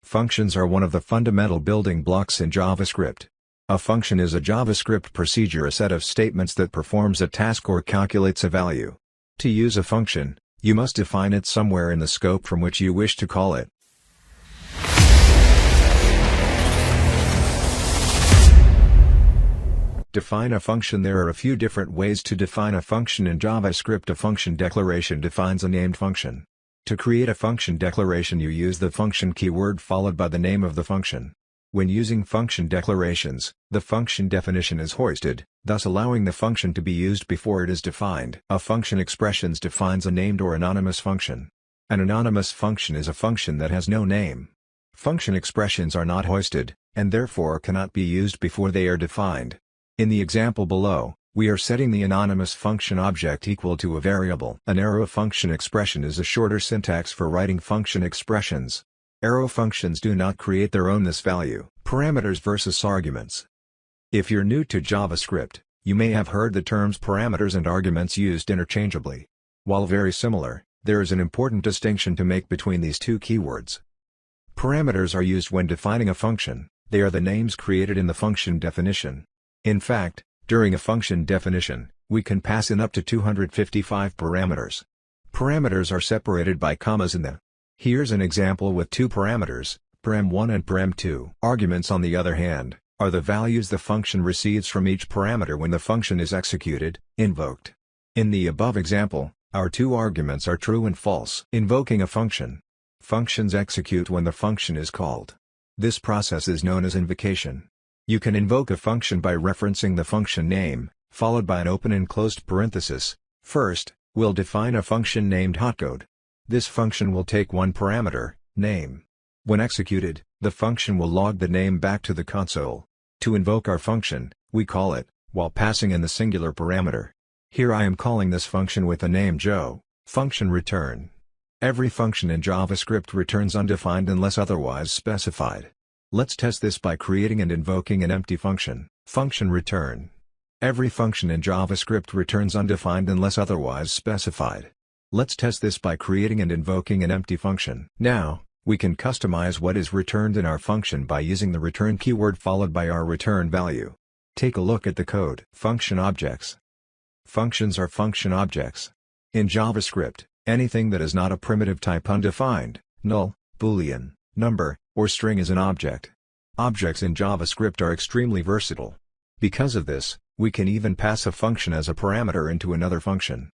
Functions are one of the fundamental building blocks in JavaScript. A function is a JavaScript procedure, a set of statements that performs a task or calculates a value. To use a function, you must define it somewhere in the scope from which you wish to call it. Define a function. There are a few different ways to define a function in JavaScript. A function declaration defines a named function. To create a function declaration, you use the function keyword followed by the name of the function. When using function declarations, the function definition is hoisted, thus allowing the function to be used before it is defined. A function expressions defines a named or anonymous function. An anonymous function is a function that has no name. Function expressions are not hoisted, and therefore cannot be used before they are defined. In the example below, we are setting the anonymous function object equal to a variable. An arrow function expression is a shorter syntax for writing function expressions. Arrow functions do not create their own this value. Parameters versus arguments. If you're new to JavaScript, you may have heard the terms parameters and arguments used interchangeably. While very similar, there is an important distinction to make between these two keywords. Parameters are used when defining a function. They are the names created in the function definition. In fact, during a function definition, we can pass in up to 255 parameters. Parameters are separated by commas in the. Here's an example with two parameters, param1 and param2. Arguments, on the other hand, are the values the function receives from each parameter when the function is executed, invoked. In the above example, our two arguments are true and false. Invoking a function. Functions execute when the function is called. This process is known as invocation. You can invoke a function by referencing the function name, followed by an open and closed parenthesis. First, we'll define a function named hotcode. This function will take one parameter, name. When executed, the function will log the name back to the console. To invoke our function, we call it, while passing in the singular parameter. Here I am calling this function with the name Joe. Function return. Every function in JavaScript returns undefined unless otherwise specified. Let's test this by creating and invoking an empty function. Function return. Every function in JavaScript returns undefined unless otherwise specified. Let's test this by creating and invoking an empty function. Now, we can customize what is returned in our function by using the return keyword followed by our return value. Take a look at the code. Function objects. Functions are function objects. In JavaScript, anything that is not a primitive type undefined, null, boolean, number, or string is an object. Objects in JavaScript are extremely versatile. Because of this, we can even pass a function as a parameter into another function.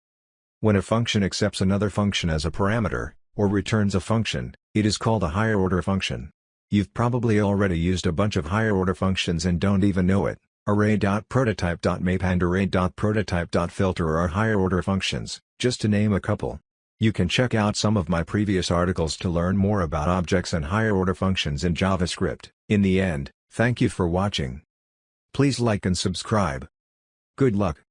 When a function accepts another function as a parameter, or returns a function, it is called a higher-order function. You've probably already used a bunch of higher-order functions and don't even know it. Array.prototype.map and array.prototype.filter are higher-order functions, just to name a couple. You can check out some of my previous articles to learn more about objects and higher-order functions in JavaScript. In the end, thank you for watching. Please like and subscribe. Good luck.